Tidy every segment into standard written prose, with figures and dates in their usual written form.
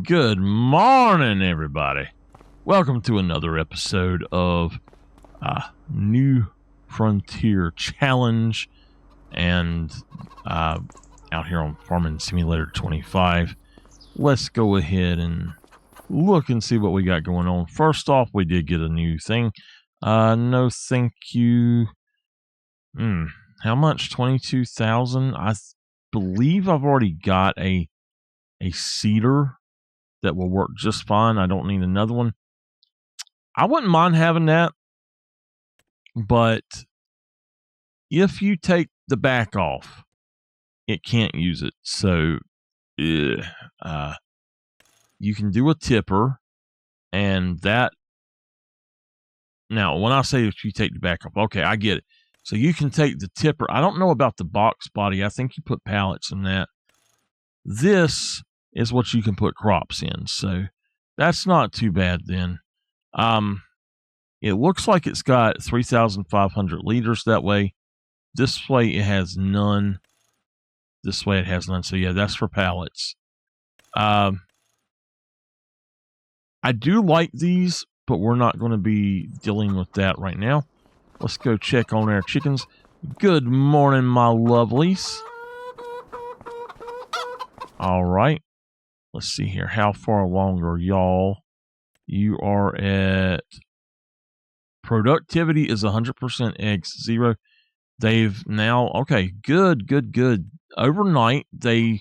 Good morning, everybody. Welcome to another episode of New Frontier Challenge, and out here on Farming Simulator 25. Let's go ahead and look and see what we got going on. First off, we did get a new thing. No thank you. How much? 22,000? I believe I've already got a seeder that will work just fine. I don't need another one. I wouldn't mind having that, but if you take the back off, it can't use it. So you can do a tipper, and that, now when I say if you take the back off, okay, I get it. So you can take the tipper. I don't know about the box body. I think you put pallets in that. This is what you can put crops in. So that's not too bad then. It looks like it's got 3,500 liters that way. This way it has none. This way it has none. So yeah, that's for pallets. I do like these, but we're not going to be dealing with that right now. Let's go check on our chickens. Good morning, my lovelies. All right. Let's see here. How far along are y'all? You are at... Productivity is 100%, eggs 0. They've now... Okay, good. Overnight, they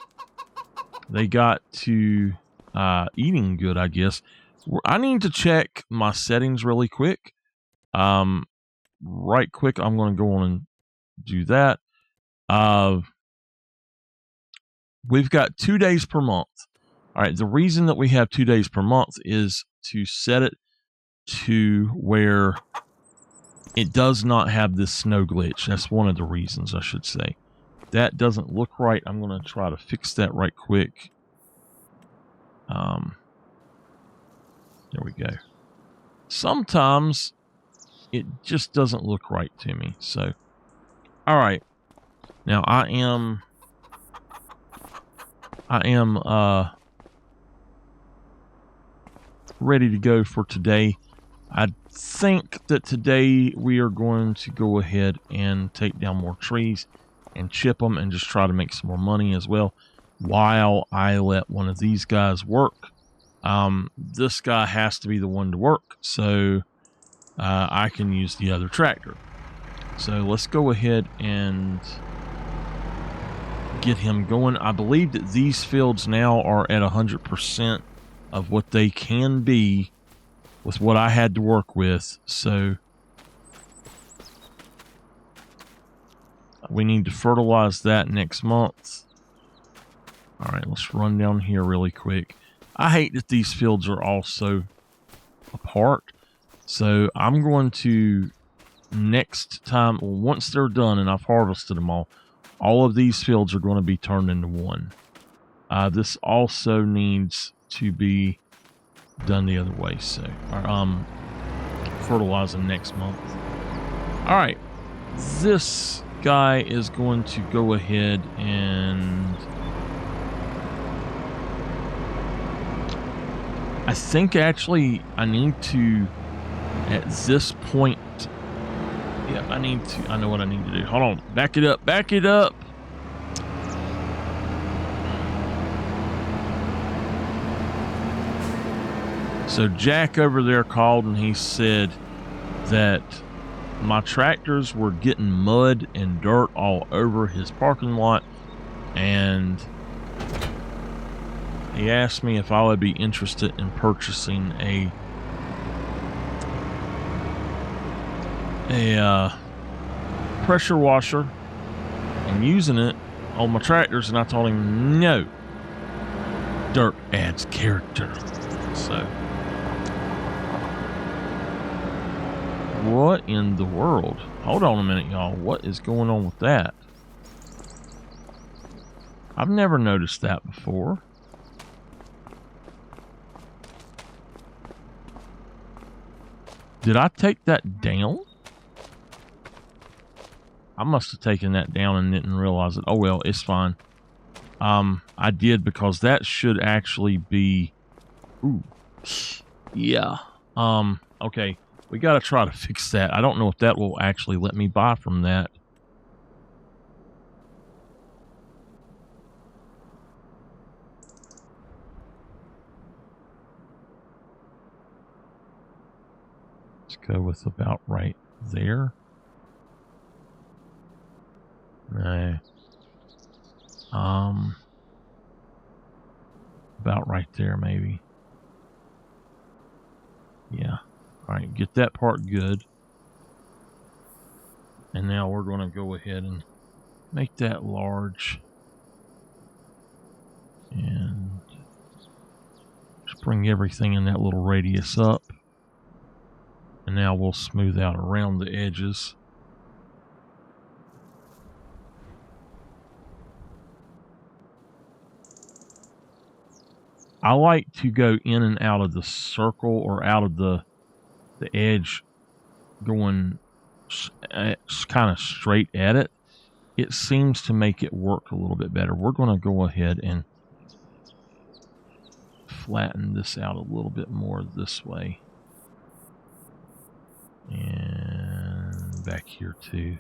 got to eating good, I guess. I need to check my settings really quick. Right quick, I'm going to go on and do that. We've got 2 days per month. All right, the reason that we have 2 days per month is to set it to where it does not have this snow glitch. That's one of the reasons, I should say. That doesn't look right. I'm going to try to fix that right quick. There we go. Sometimes it just doesn't look right to me. So, all right. Now I am ready to go for today. I think that today we are going to go ahead and take down more trees and chip them and just try to make some more money as well while I let one of these guys work. This guy has to be the one to work, so I can use the other tractor. So let's go ahead and get him going. I believe that these fields now are at 100% of what they can be with what I had to work with. So we need to fertilize that next month. All right, let's run down here really quick. I hate that these fields are all so apart. So I'm going to, next time, once they're done and I've harvested them all of these fields are going to be turned into one. This also needs to be done the other way. So, fertilizing next month. All right, this guy is going to go ahead and I think actually I need to, at this point, yeah, I know what I need to do. Hold on, back it up. So Jack over there called and he said that my tractors were getting mud and dirt all over his parking lot, and he asked me if I would be interested in purchasing a pressure washer and using it on my tractors, and I told him no. Dirt adds character. So what in the world? Hold on a minute, y'all. What is going on with that? I've never noticed that before. Did I take that down? I must have taken that down and didn't realize it. Oh well, it's fine. I did, because that should actually be Ooh. Yeah. Okay. We got to try to fix that. I don't know if that will actually let me buy from that. Let's go with about right there. No. About right there, maybe. Yeah. All right, get that part good. And now we're going to go ahead and make that large. And just bring everything in that little radius up. And now we'll smooth out around the edges. I like to go in and out of the circle or out of the edge going kind of straight at it. It seems to make it work a little bit better. We're going to go ahead and flatten this out a little bit more this way. And back here too.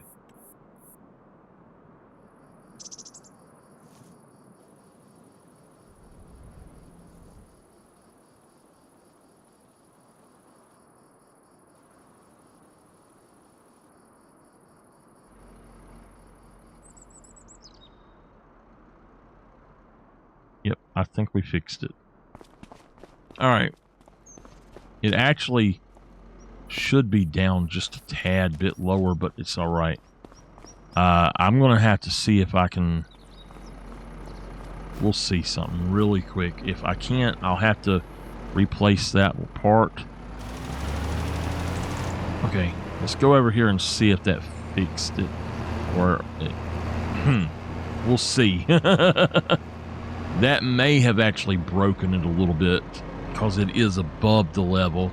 Yep, I think we fixed it. All right. It actually should be down just a tad bit lower, but it's all right. I'm going to have to see if I can... We'll see something really quick. If I can't, I'll have to replace that part. Okay, let's go over here and see if that fixed it. Or... we'll see. That may have actually broken it a little bit because it is above the level.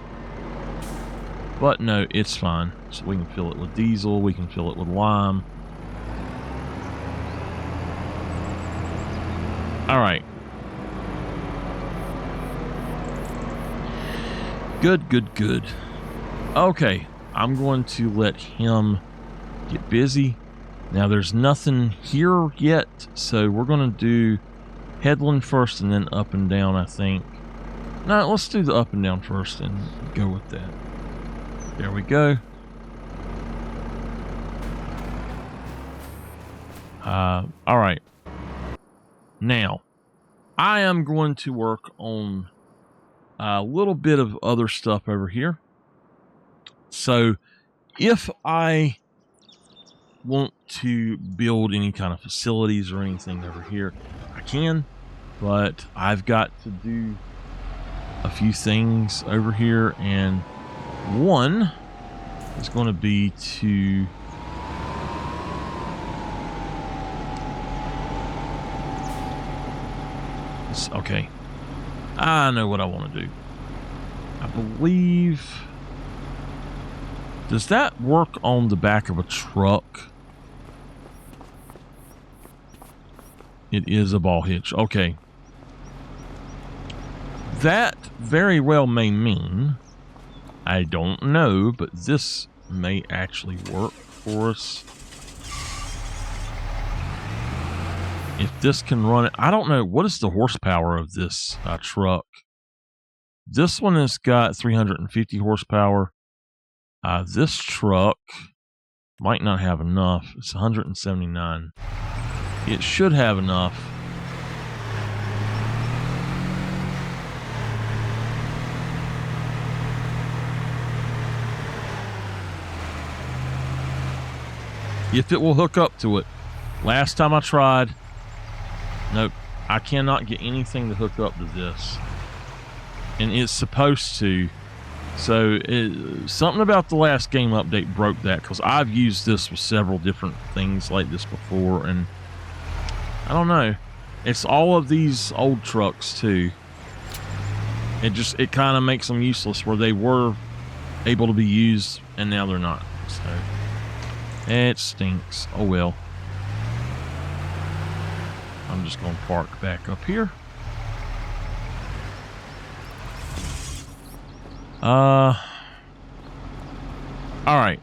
But no, it's fine. So we can fill it with diesel. We can fill it with lime. All right. Good, good, good. Okay, I'm going to let him get busy. Now, there's nothing here yet, so we're going to do headland first and then up and down, I think. No, let's do the up and down first and go with that. There we go. All right. Now, I am going to work on a little bit of other stuff over here. So, if I want to build any kind of facilities or anything over here, I can, but I've got to do a few things over here, and one is going to be to okay, I know what I want to do. I believe, does that work on the back of a truck? It is a ball hitch. Okay. That very well may mean, I don't know, but this may actually work for us. If this can run it, I don't know. What is the horsepower of this truck? This one has got 350 horsepower. This truck might not have enough. It's 179. It should have enough. If it will hook up to it. Last time I tried, nope, I cannot get anything to hook up to this. And it's supposed to. So, something about the last game update broke that, because I've used this with several different things like this before, and I don't know. It's all of these old trucks, too. It kind of makes them useless, where they were able to be used, and now they're not. So, it stinks. Oh, well. I'm just going to park back up here. All right.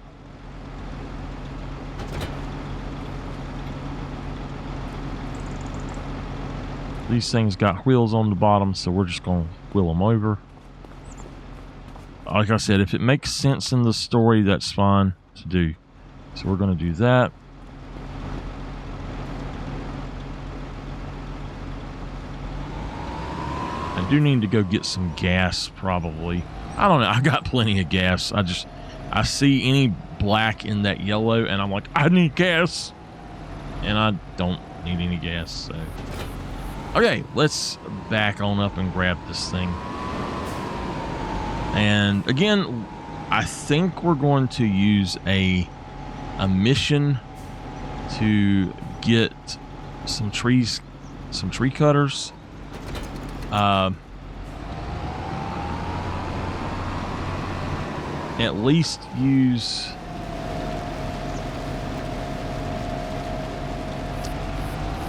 These things got wheels on the bottom, so we're just going to wheel them over. Like I said, if it makes sense in the story, that's fine to do. So we're going to do that. I do need to go get some gas, probably. I don't know. I got plenty of gas. I see any black in that yellow, and I'm like, I need gas. And I don't need any gas, so. Okay, let's back on up and grab this thing. And again, I think we're going to use a mission to get some trees, some tree cutters. At least use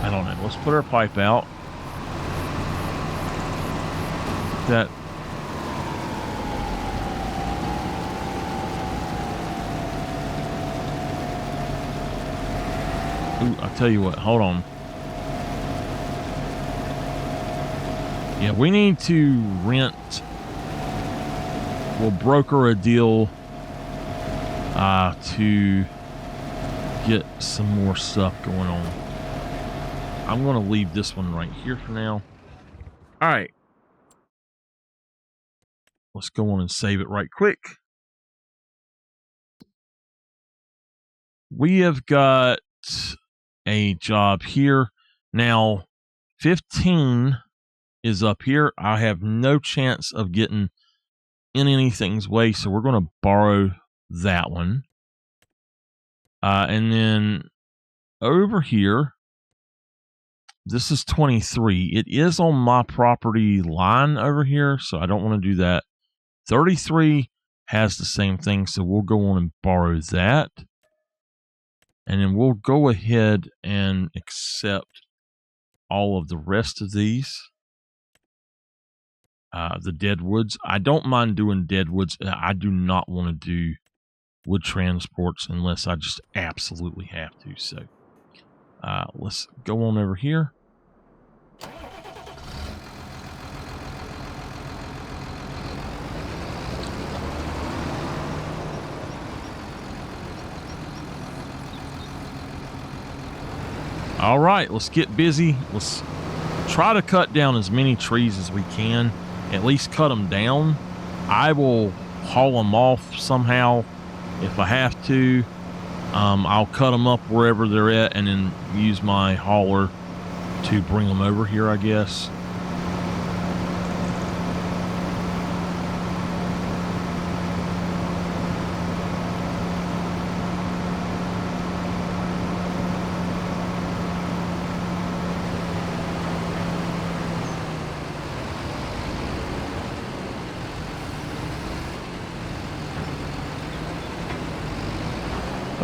I don't know. Let's put our pipe out. That ooh, I'll tell you what, hold on. Yeah, we need to rent. We'll broker a deal to get some more stuff going on. I'm going to leave this one right here for now. All right. Let's go on and save it right quick. We have got a job here. Now, 15 is up here. I have no chance of getting in anything's way, so we're going to borrow that one. And then over here, this is 23. It is on my property line over here, so I don't want to do that. 33 has the same thing, so we'll go on and borrow that. And then we'll go ahead and accept all of the rest of these. The deadwoods. I don't mind doing deadwoods. I do not want to do wood transports unless I just absolutely have to. So let's go on over here. All right, let's get busy. Let's try to cut down as many trees as we can. At least cut them down. I will haul them off somehow if I have to. I'll cut them up wherever they're at and then use my hauler to bring them over here, I guess.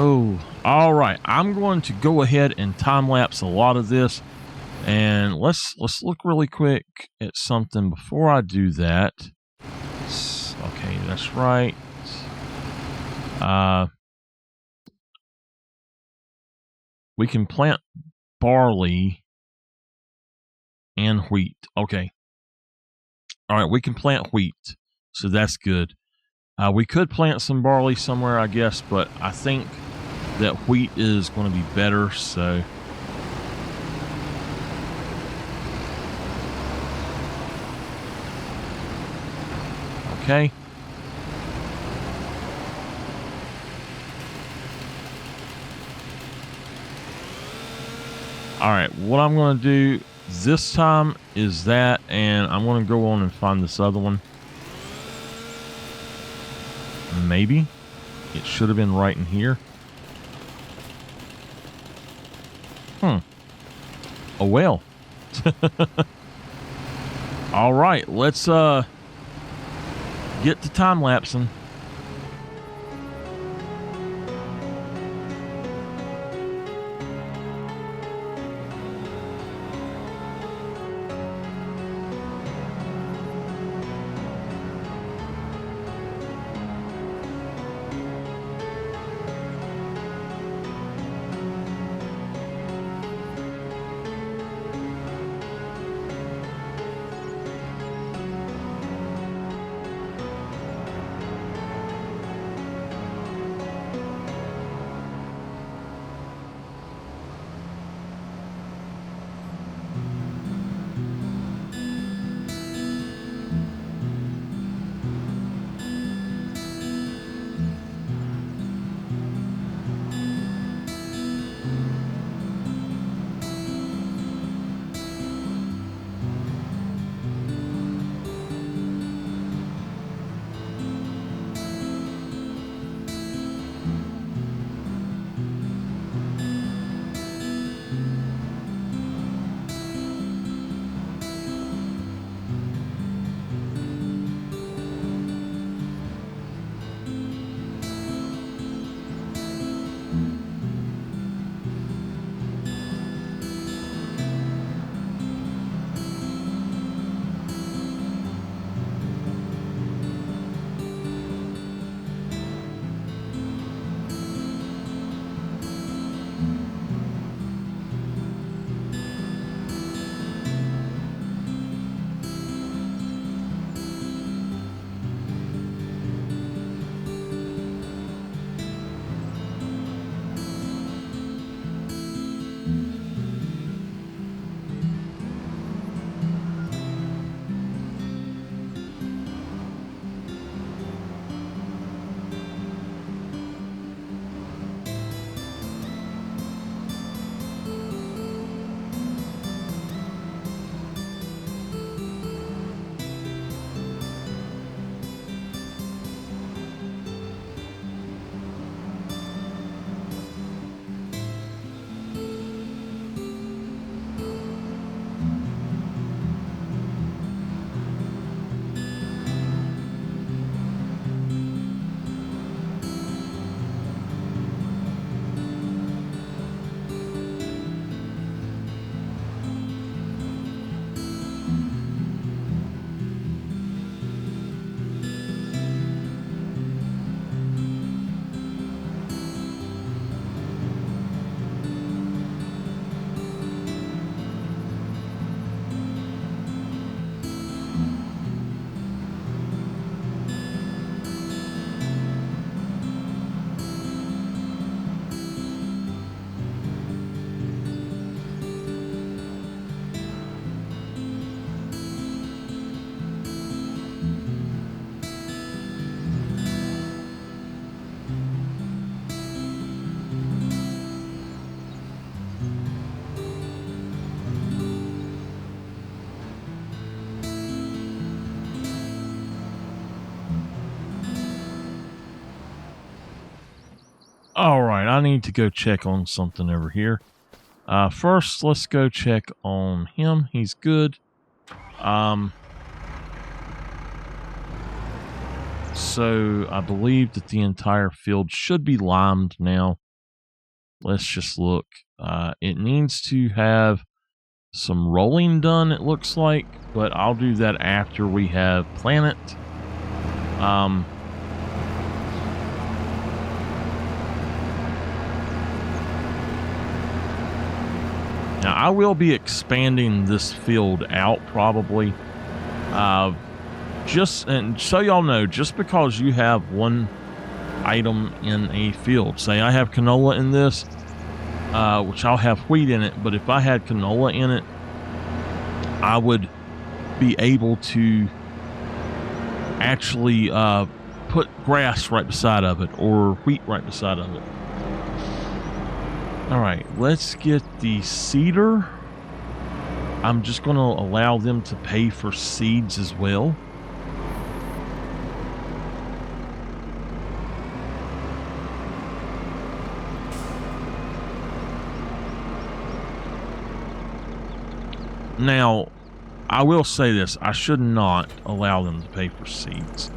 Oh, all right. I'm going to go ahead and time lapse a lot of this, and let's look really quick at something before I do that. Okay, that's right. We can plant barley and wheat. Okay. All right, we can plant wheat, so that's good. We could plant some barley somewhere, I guess, but I think that wheat is going to be better, so okay. All right, what I'm going to do this time is that, and I'm going to go on and find this other one. Maybe it should have been right in here. Oh well. All right, let's get to time lapsing. All right, I need to go check on something over here. First, let's go check on him. He's good. So I believe that the entire field should be limed now. Let's just look. It needs to have some rolling done, it looks like, but I'll do that after we have planted. Now, I will be expanding this field out probably. And so y'all know, just because you have one item in a field, say I have canola in this, which I'll have wheat in it, but if I had canola in it, I would be able to actually put grass right beside of it or wheat right beside of it. All right, let's get the cedar. I'm just going to allow them to pay for seeds as well. Now, I will say this. I should not allow them to pay for seeds.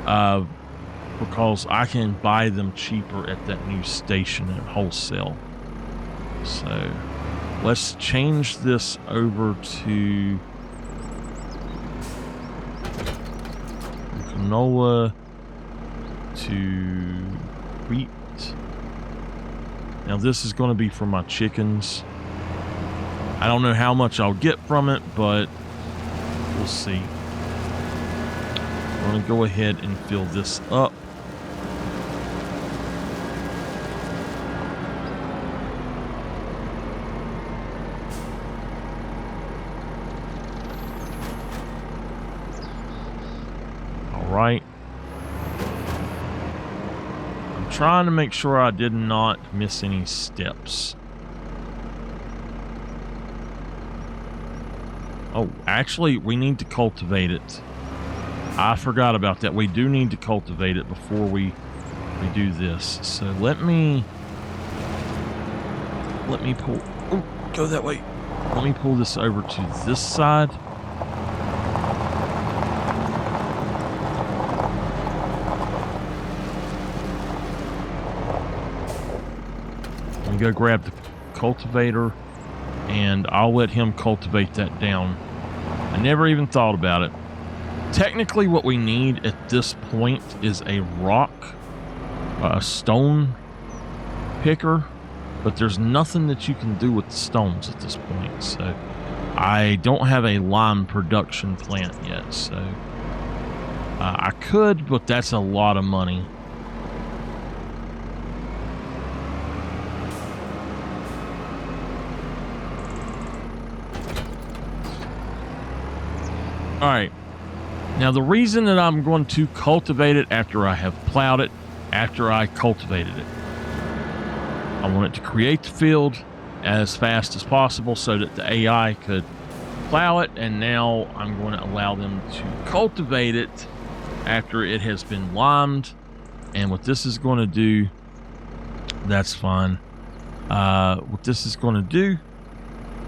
Because I can buy them cheaper at that new station at wholesale. So let's change this over to canola to wheat. Now this is going to be for my chickens. I don't know how much I'll get from it, but we'll see. I'm going to go ahead and fill this up. Right. I'm trying to make sure I did not miss any steps. Oh, actually, we need to cultivate it. I forgot about that. We do need to cultivate it before we do this. So let me pull. Oh, go that way. Let me pull this over to this side. Go grab the cultivator and I'll let him cultivate that down. I never even thought about it. Technically what we need at this point is a rock, a stone picker, but there's nothing that you can do with the stones at this point. So I don't have a lime production plant yet. So I could, but that's a lot of money. All right, now the reason that I'm going to cultivate it after I have plowed it, after I cultivated it, I want it to create the field as fast as possible so that the AI could plow it, and now I'm going to allow them to cultivate it after it has been limed. And what this is going to do, that's fine. What this is going to do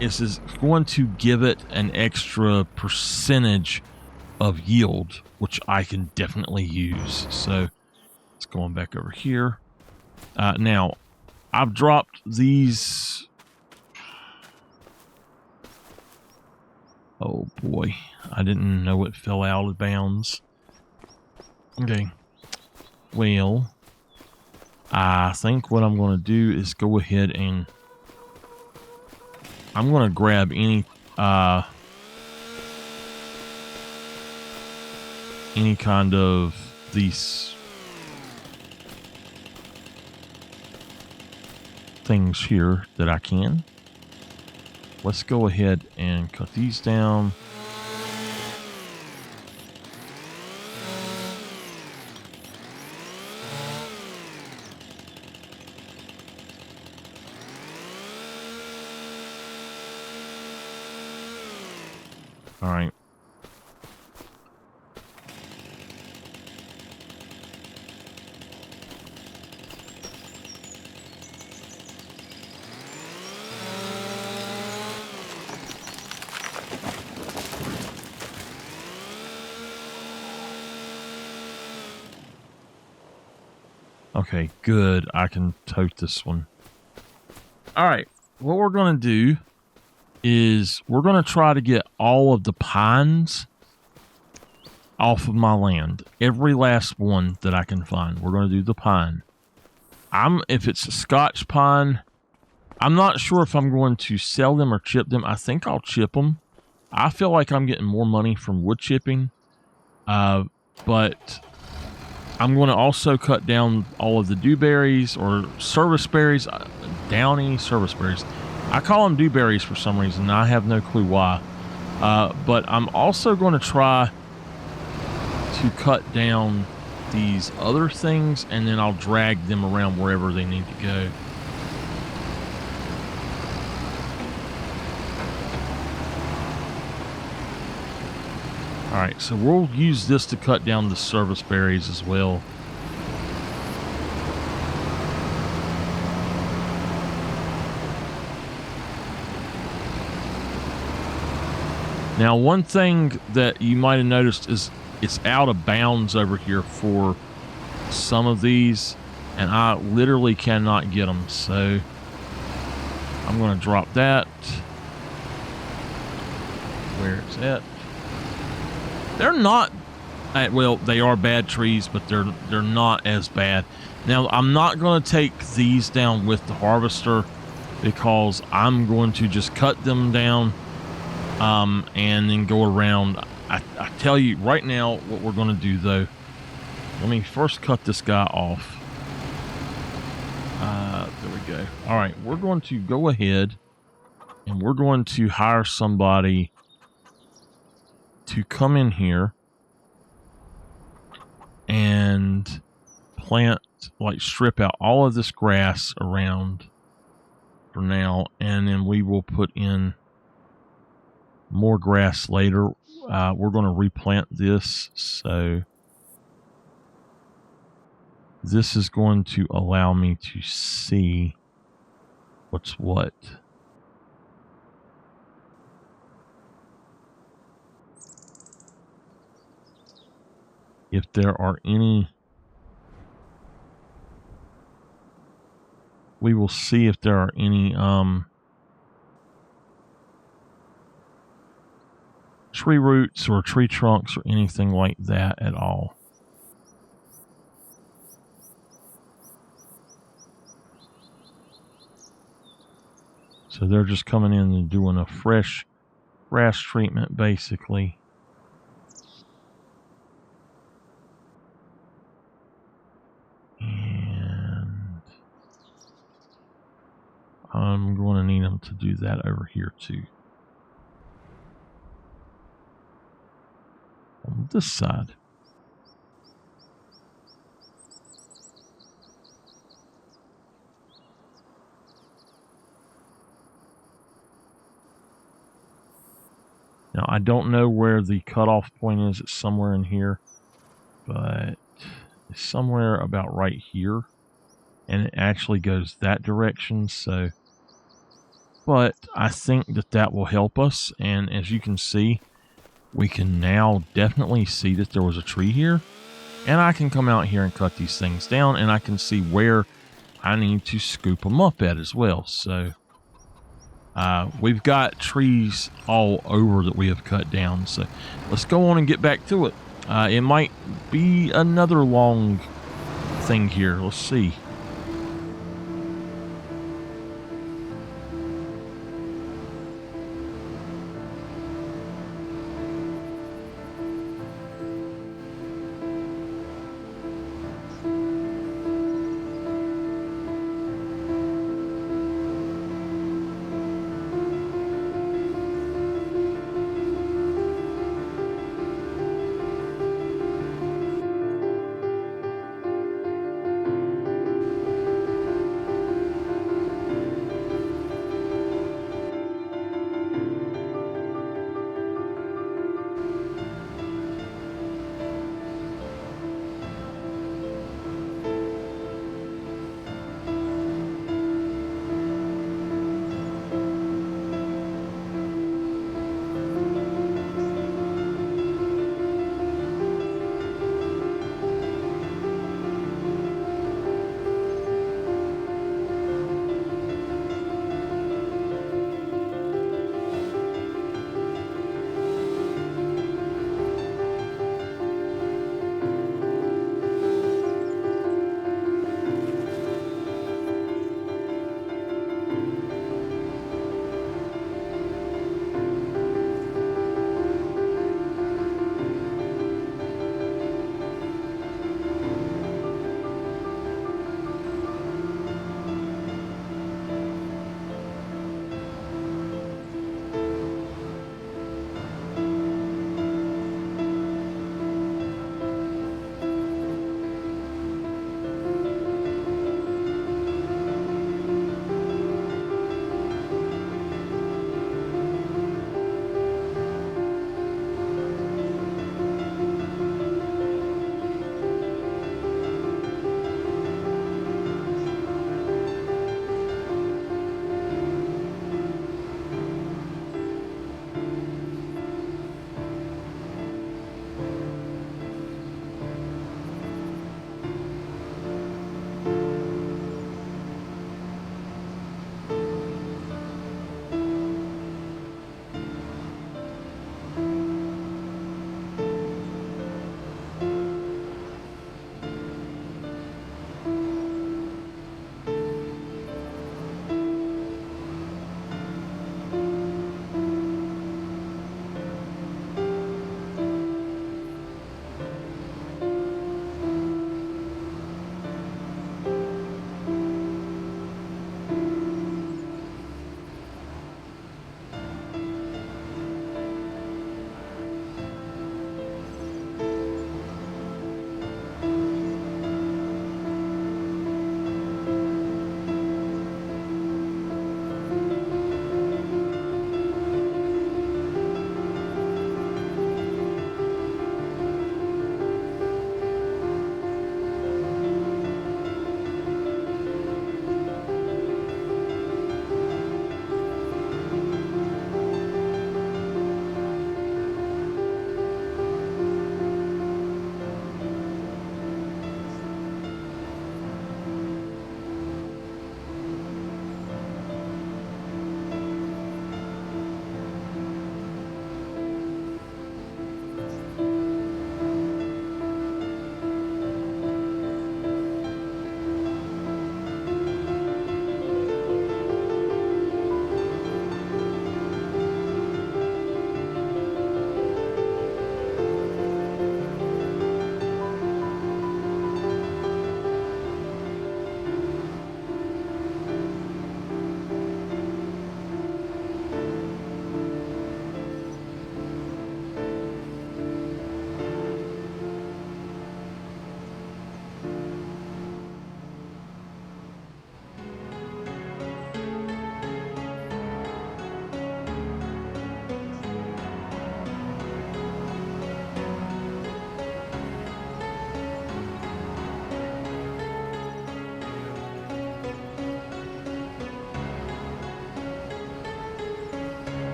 is going to give it an extra percentage of yield, which I can definitely use. So it's going back over here. Now I've dropped these. Oh boy, I didn't know it fell out of bounds. Okay, well, I think what I'm going to do is go ahead and I'm going to grab any kind of these things here that I can. Let's go ahead and cut these down. All right. Okay, good. I can tote this one. All right. What we're going to do is we're going to try to get all of the pines off of my land. Every last one that I can find. We're going to do the pine. If it's a Scotch pine, I'm not sure if I'm going to sell them or chip them. I think I'll chip them. I feel like I'm getting more money from wood chipping. But I'm going to also cut down all of the dewberries or service berries. Downy service berries. I call them dewberries for some reason. I have no clue why. But I'm also going to try to cut down these other things, and then I'll drag them around wherever they need to go. All right, so we'll use this to cut down the service berries as well. Now, one thing that you might have noticed is it's out of bounds over here for some of these, and I literally cannot get them. So I'm going to drop that where it's at. They're not, well, they are bad trees, but they're not as bad. Now, I'm not going to take these down with the harvester because I'm going to just cut them down and then go around. I tell you right now what we're going to do, though. Let me first cut this guy off. There we go. All right, we're going to go ahead and we're going to hire somebody to come in here and plant, like strip out all of this grass around for now, and then we will put in more grass later. We're going to replant this, so this is going to allow me to see what's what. If there are any, we will see if there are any tree roots or tree trunks or anything like that at all. So they're just coming in and doing a fresh grass treatment, basically. And I'm going to need them to do that over here too. On this side. Now, I don't know where the cutoff point is. It's somewhere in here, but it's somewhere about right here, and it actually goes that direction. So, but I think that that will help us. And as you can see, we can now definitely see that there was a tree here, and I can come out here and cut these things down, and I can see where I need to scoop them up at as well. So we've got trees all over that we have cut down. So let's go on and get back to it. It might be another long thing here. Let's see.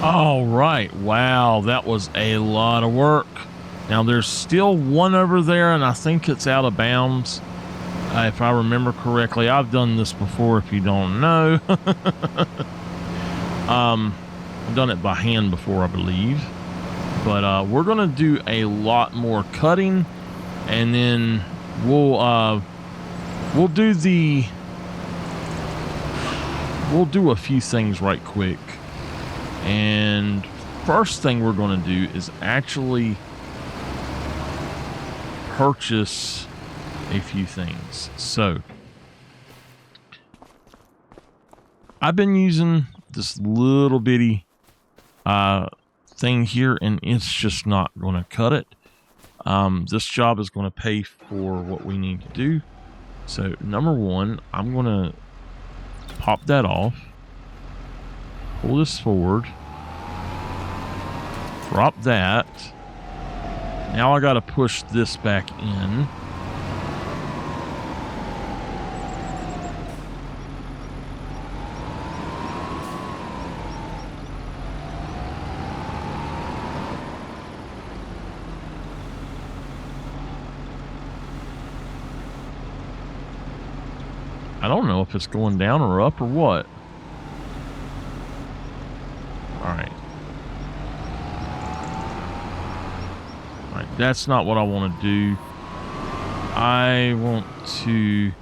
All right. Wow, that was a lot of work. Now, there's still one over there, and I think it's out of bounds. If I remember correctly, I've done this before if you don't know. I've done it by hand before, I believe. But we're going to do a lot more cutting, and then we'll do a few things right quick. And first thing we're going to do is actually purchase a few things. So I've been using this little bitty thing here, and it's just not going to cut it. This job is going to pay for what we need to do. So number one, I'm going to pop that off, pull this forward, drop that. Now I got to push this back in. I don't know if it's going down or up or what. Alright. Alright, that's not what I want to do. I want to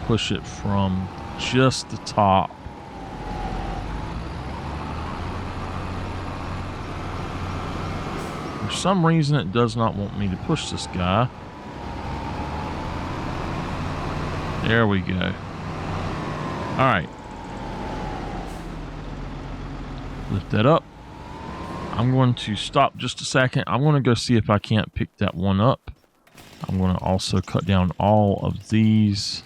push it from just the top. For some reason, it does not want me to push this guy. There we go. All right. Lift that up. I'm going to stop just a second. I'm going to go see if I can't pick that one up. I'm going to also cut down all of these.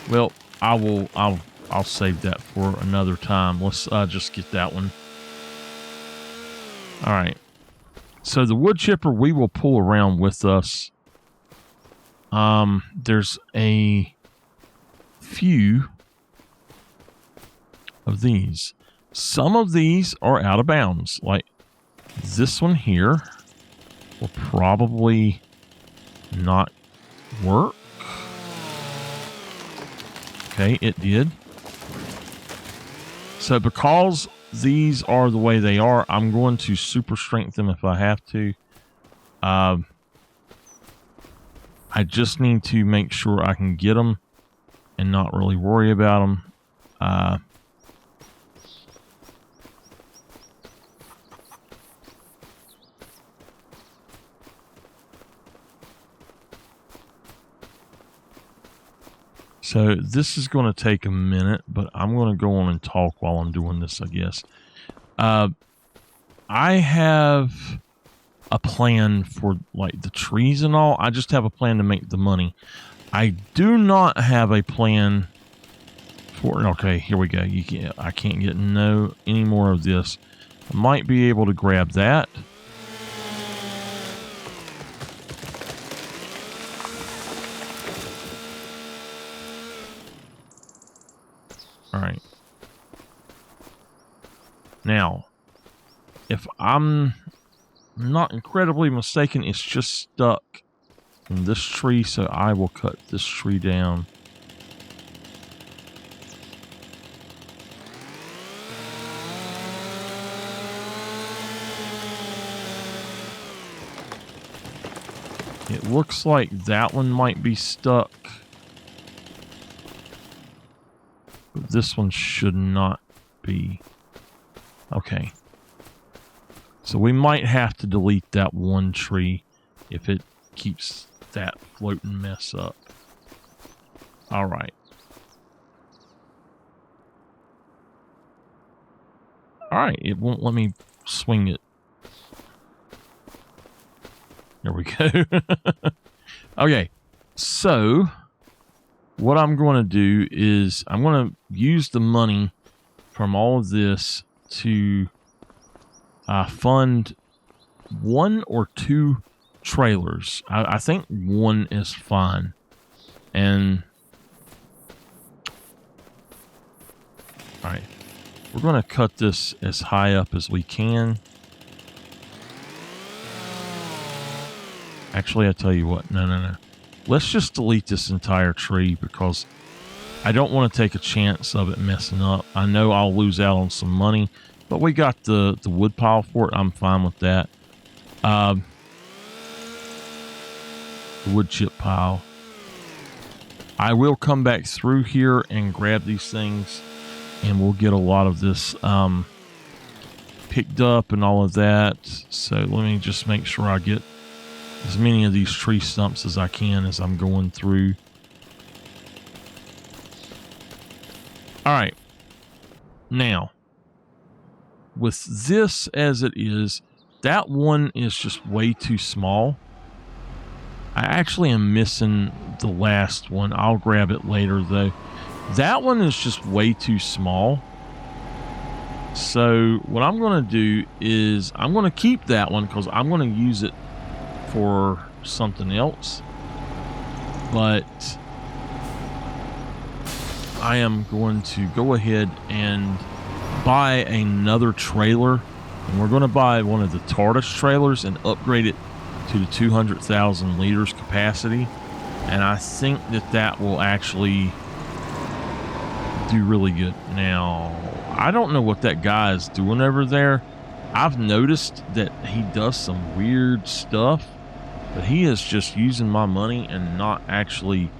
Well, I'll save that for another time. Let's just get that one. All right. So the wood chipper we will pull around with us. There's a few of these. Some of these are out of bounds. Like this one here will probably not work. Okay, it did. So because these are the way they are, I'm going to super strength them if I have to. I just need to make sure I can get them and not really worry about them. So this is going to take a minute, but I'm going to go on and talk while I'm doing this, I guess. I have a plan for like the trees and all. I just have a plan to make the money. I do not have a plan for, okay, here we go. I can't get any more of this. I might be able to grab that. All right. Now, if I'm not incredibly mistaken, it's just stuck in this tree, so I will cut this tree down. It looks like that one might be stuck. But this one should not be. Okay. So we might have to delete that one tree if it keeps that floating mess up. All right. All right, it won't let me swing it. There we go. Okay, so what I'm going to do is I'm going to use the money from all of this to fund 1 or 2 trailers. I think one is fine. And All right. We're going to cut this as high up as we can. Actually, I tell you what. No. Let's just delete this entire tree because I don't want to take a chance of it messing up. I know I'll lose out on some money, but we got the wood pile for it. I'm fine with that. The wood chip pile. I will come back through here and grab these things, and we'll get a lot of this picked up and all of that. So let me just make sure I get as many of these tree stumps as I can as I'm going through. All right. Now, with this as it is, that one is just way too small. I actually am missing the last one. I'll grab it later, though. That one is just way too small. So what I'm going to do is I'm going to keep that one because I'm going to use it for something else. But I am going to go ahead and buy another trailer. And we're going to buy one of the TARDIS trailers and upgrade it to the 200,000 liters capacity, and I think that will actually do really good. Now, I don't know what that guy is doing over there. I've noticed that he does some weird stuff, but he is just using my money and not actually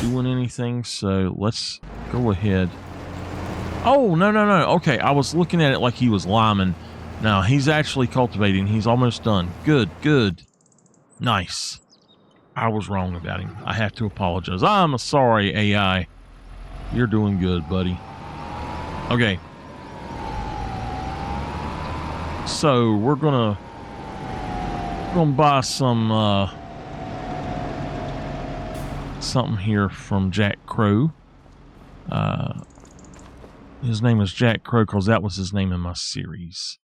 doing anything. So let's go ahead. Oh, no. Okay, I was looking at it like he was liming. No, he's actually cultivating. He's almost done. Good. Nice. I was wrong about him. I have to apologize. I'm sorry, AI. You're doing good, buddy. Okay. So, we're gonna buy some, something here from Jack Crow. His name is Jack Crow because that was his name in my series.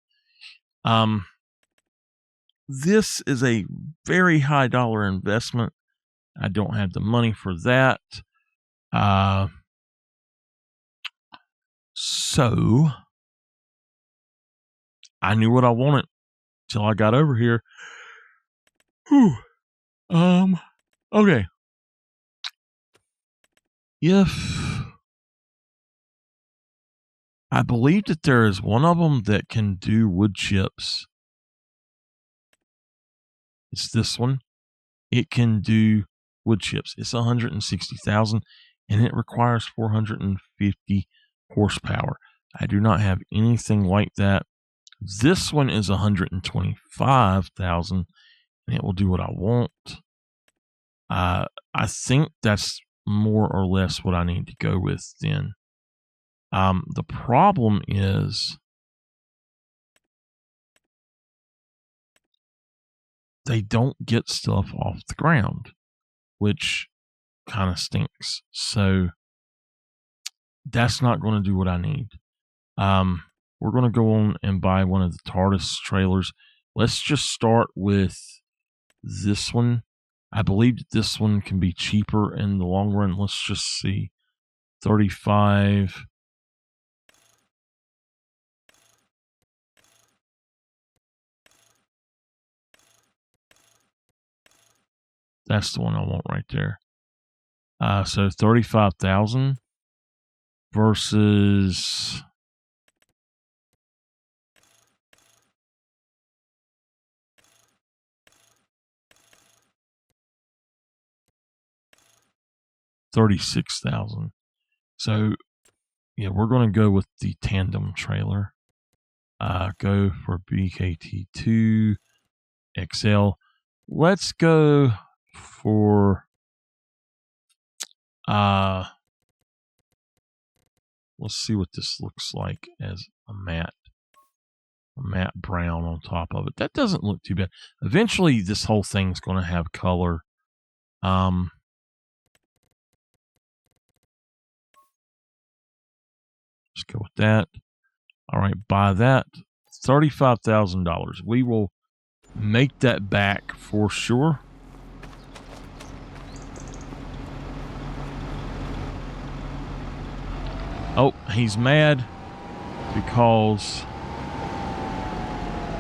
This is a very high dollar investment. I don't have the money for that. So I knew what I wanted till I got over here. Whew. Okay. If I believe that there is one of them that can do wood chips. It's this one. It can do wood chips. It's 160,000 and it requires 450 horsepower. I do not have anything like that. This one is 125,000 and it will do what I want. I think that's more or less what I need to go with then. The problem is they don't get stuff off the ground, which kind of stinks. So that's not going to do what I need. We're going to go on and buy one of the TARDIS trailers. Let's just start with this one. I believe that this one can be cheaper in the long run. Let's just see. 35. That's the one I want right there. So 35,000 versus $36,000. So yeah, we're going to go with the tandem trailer. Go for BKT2 XL. Let's go for let's see what this looks like as a matte brown on top of it. That doesn't look too bad. Eventually this whole thing's going to have color. Let's go with that. All right, buy that. $35,000. We will make that back for sure. Oh, he's mad because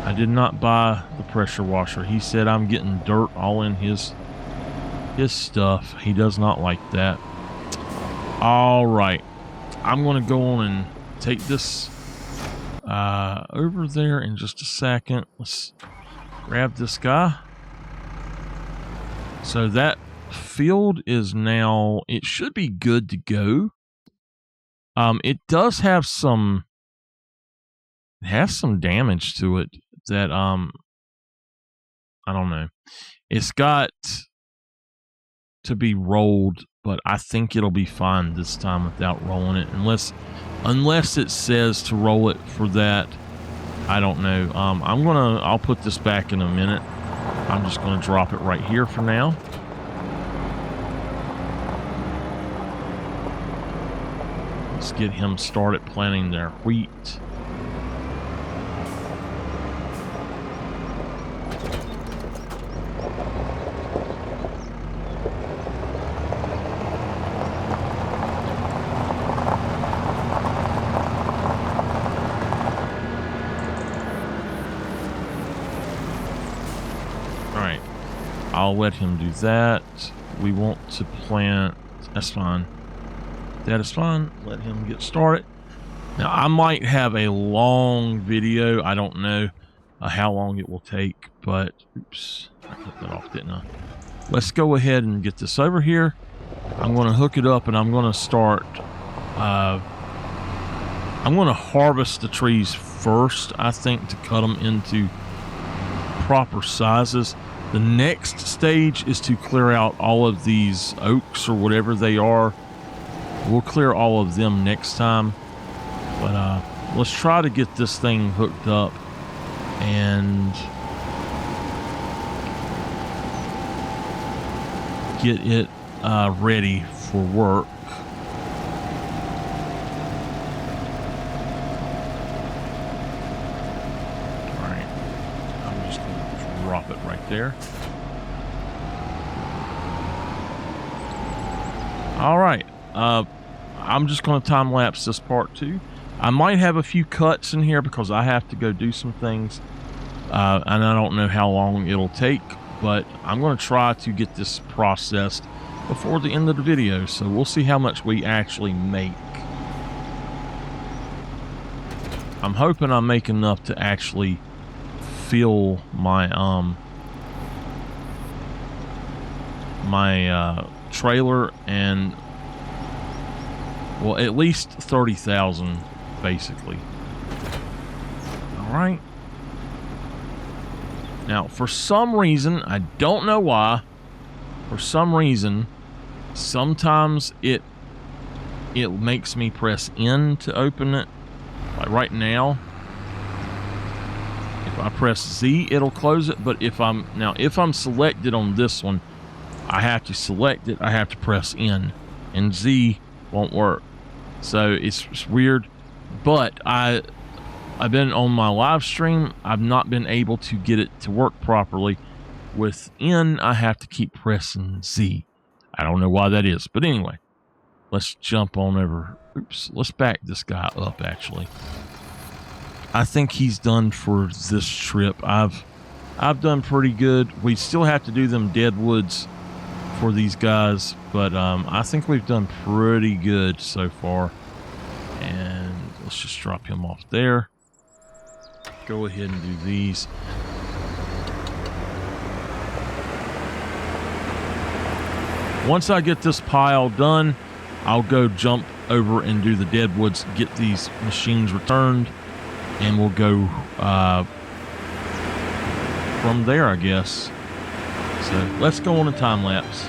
I did not buy the pressure washer. He said I'm getting dirt all in his stuff. He does not like that. All right. I'm going to go on and take this over there in just a second. Let's grab this guy. So that field is now, it should be good to go. It does have some, it has some damage to it that, I don't know. It's got to be rolled, but I think it'll be fine this time without rolling it, unless it says to roll it for that. I don't know. I'll put this back in a minute. I'm just gonna drop it right here for now. Let's get him started planting their wheat. I'll let him do that. We want to plant. That's fine. That is fine. Let him get started. Now, I might have a long video. I don't know how long it will take, but oops, I cut that off, didn't I? Let's go ahead and get this over here. I'm going to hook it up and I'm going to start. I'm going to harvest the trees first, I think, to cut them into proper sizes. The next stage is to clear out all of these oaks or whatever they are. We'll clear all of them next time. But let's try to get this thing hooked up and get it ready for work. Drop it right there. All right. I'm just going to time lapse this part too. I might have a few cuts in here because I have to go do some things, and I don't know how long it'll take, but I'm going to try to get this processed before the end of the video, so we'll see how much we actually make. I'm hoping I make enough to actually fill my trailer, and well, at least 30,000 basically. All right. Now, for some reason, I don't know why, for some reason, sometimes it makes me press N to open it. Like right now, if I press Z, it'll close it. But if I'm selected on this one, I have to select it. I have to press N, and Z won't work. So it's weird. But I've been on my live stream. I've not been able to get it to work properly. With N, I have to keep pressing Z. I don't know why that is, but anyway, let's jump on over. Oops, let's back this guy up. Actually, I think he's done for this trip. I've done pretty good. We still have to do them deadwoods for these guys, but I think we've done pretty good so far. And let's just drop him off there. Go ahead and do these. Once I get this pile done, I'll go jump over and do the deadwoods, get these machines returned, and we'll go from there, I guess. So let's go on a time lapse.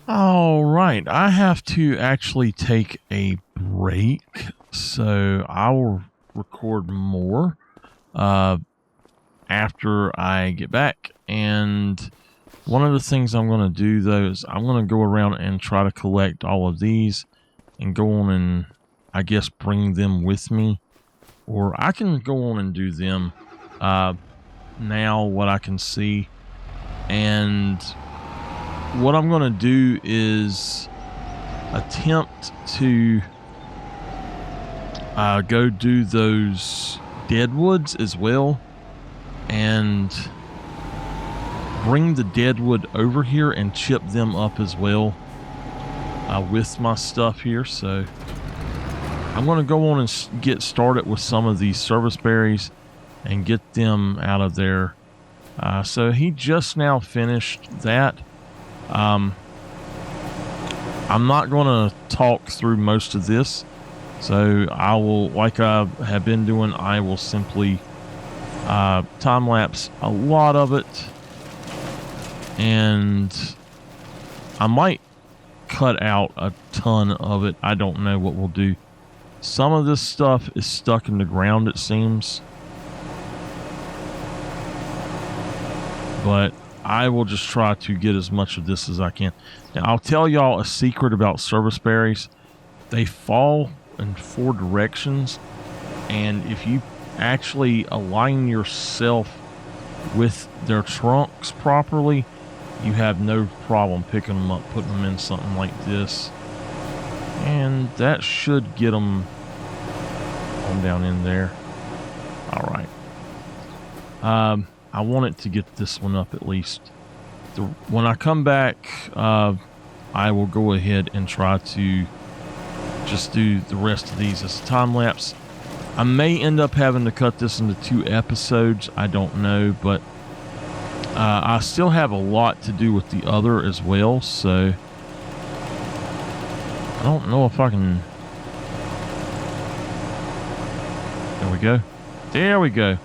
All right, I have to actually take a break, so I will record more after I get back. And one of the things I'm going to do, though, is I'm going to go around and try to collect all of these and go on and, I guess, bring them with me. Or I can go on and do them. now, what I can see. And what I'm going to do is attempt to go do those deadwoods as well, and bring the deadwood over here and chip them up as well with my stuff here. So I'm going to go on and get started with some of these service berries and get them out of there. So he just now finished that. I'm not going to talk through most of this, so I will, like I have been doing, I will simply time lapse a lot of it, and I might cut out a ton of it. I don't know what we'll do. Some of this stuff is stuck in the ground, it seems, but I will just try to get as much of this as I can. Now, I'll tell y'all a secret about service berries. They fall in 4 directions, and if you actually align yourself with their trunks properly, you have no problem picking them up, putting them in something like this, and that should get them on down in there. All right. I want it to get this one up at least. When I come back, I will go ahead and try to just do the rest of these as a time lapse. I may end up having to cut this into 2 episodes. I don't know, but I still have a lot to do with the other as well, so I don't know if I can. There we go. There we go.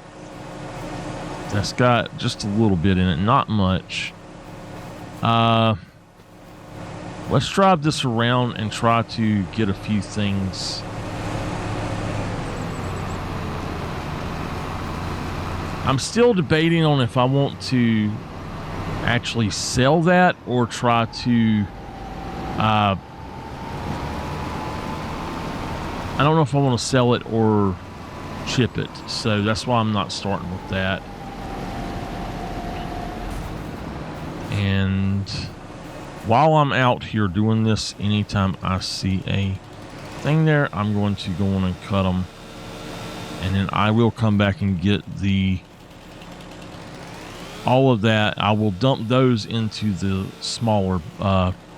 That's got just a little bit in it, not much. Let's drive this around and try to get a few things. I'm still debating on if I want to actually sell that or try to I don't know if I want to sell it or chip it, so that's why I'm not starting with that. And while I'm out here doing this, anytime I see a thing there, I'm going to go on and cut them, and then I will come back and get all of that. I will dump those into the smaller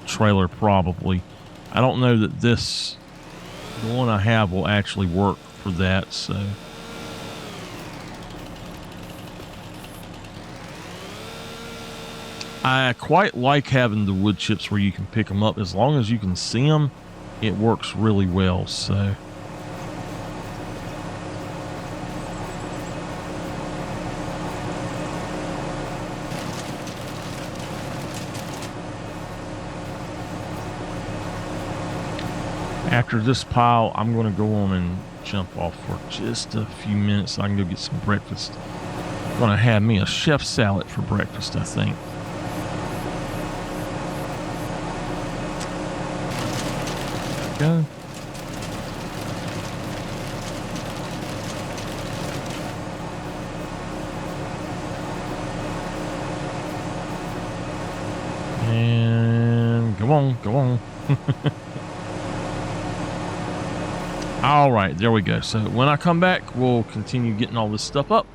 trailer probably. I don't know that the one I have will actually work for that, so I quite like having the wood chips where you can pick them up. As long as you can see them, it works really well. So after this pile, I'm going to go on and jump off for just a few minutes so I can go get some breakfast. I'm going to have me a chef salad for breakfast, I think. Go. And go on, go on. All right, there we go. So when I come back, we'll continue getting all this stuff up.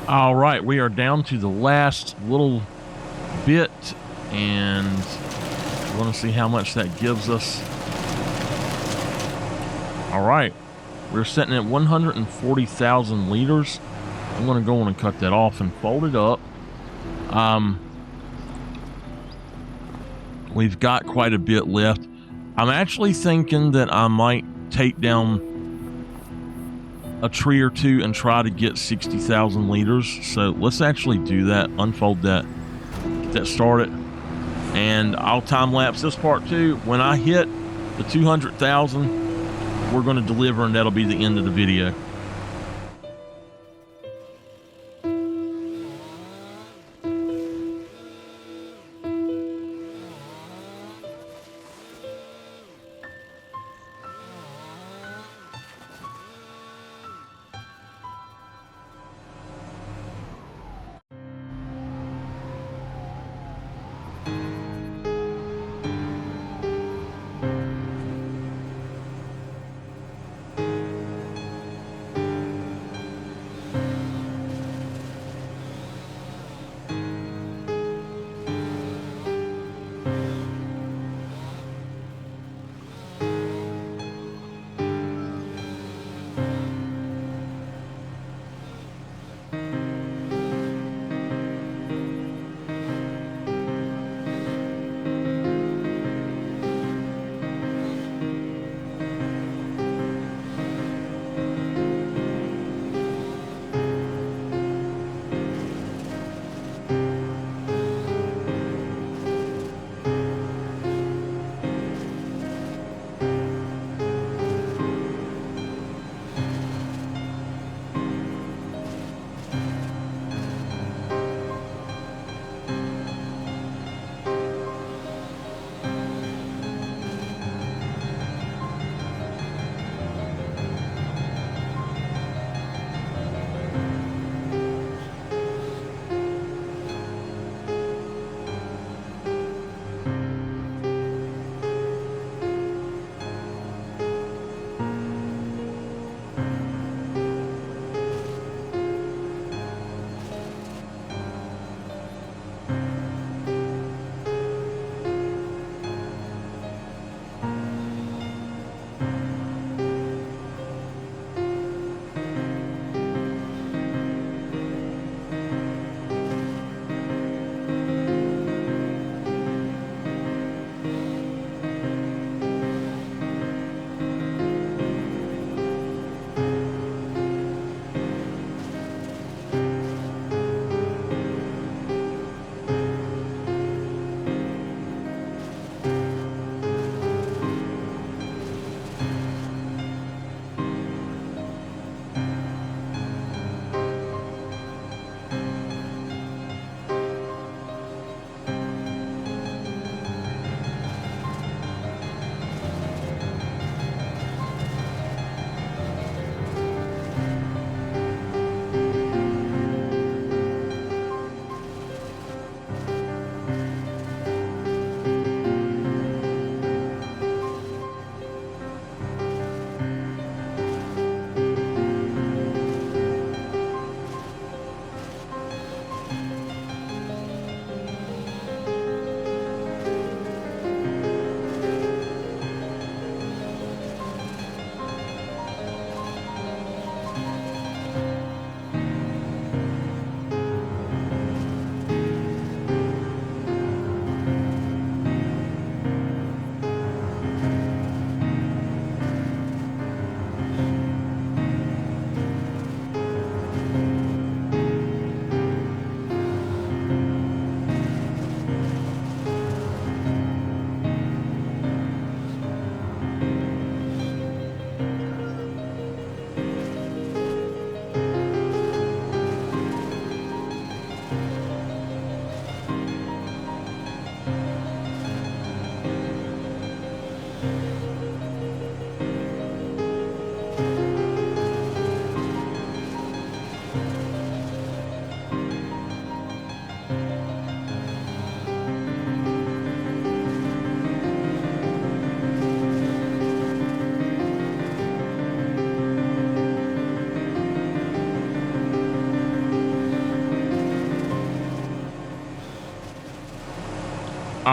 All right, we are down to the last little bit, and I want to see how much that gives us. All right, we're sitting at 140,000 liters. I'm going to go on and cut that off and fold it up. We've got quite a bit left. I'm actually thinking that I might take down a tree or two and try to get 60,000 liters. So let's actually do that, unfold that, get that started, and I'll time lapse this part too. When I hit the 200,000, we're going to deliver, and that'll be the end of the video.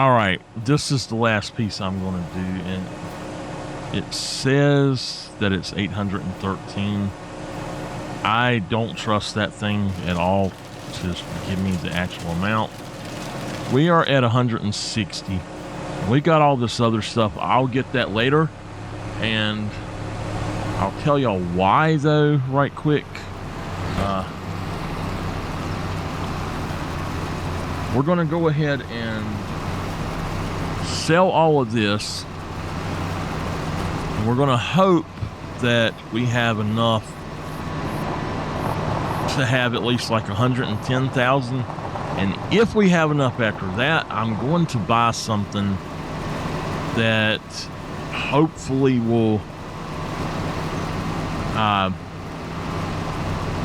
All right, this is the last piece I'm going to do, and it says that it's 813. I don't trust that thing at all to give me the actual amount. We are at 160. We got all this other stuff. I'll get that later, and I'll tell y'all why though right quick. We're going to go ahead and sell all of this, and we're going to hope that we have enough to have at least like 110,000. And if we have enough after that, I'm going to buy something that hopefully will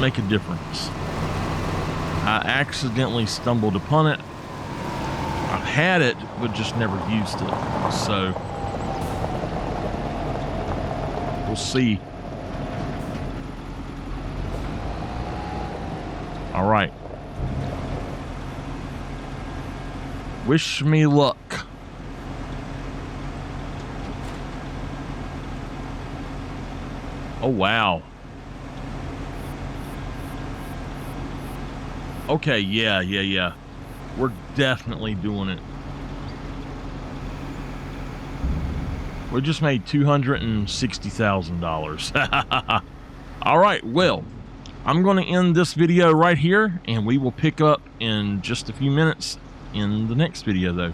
make a difference. I accidentally stumbled upon it. I've had it, but just never used it. So we'll see. All right. Wish me luck. Oh, wow. Okay, yeah. We're definitely doing it. We just made $260,000. All right, well, I'm going to end this video right here, and we will pick up in just a few minutes in the next video, though.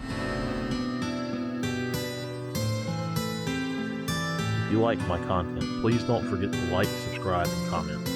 If you like my content, please don't forget to like, subscribe, and comment.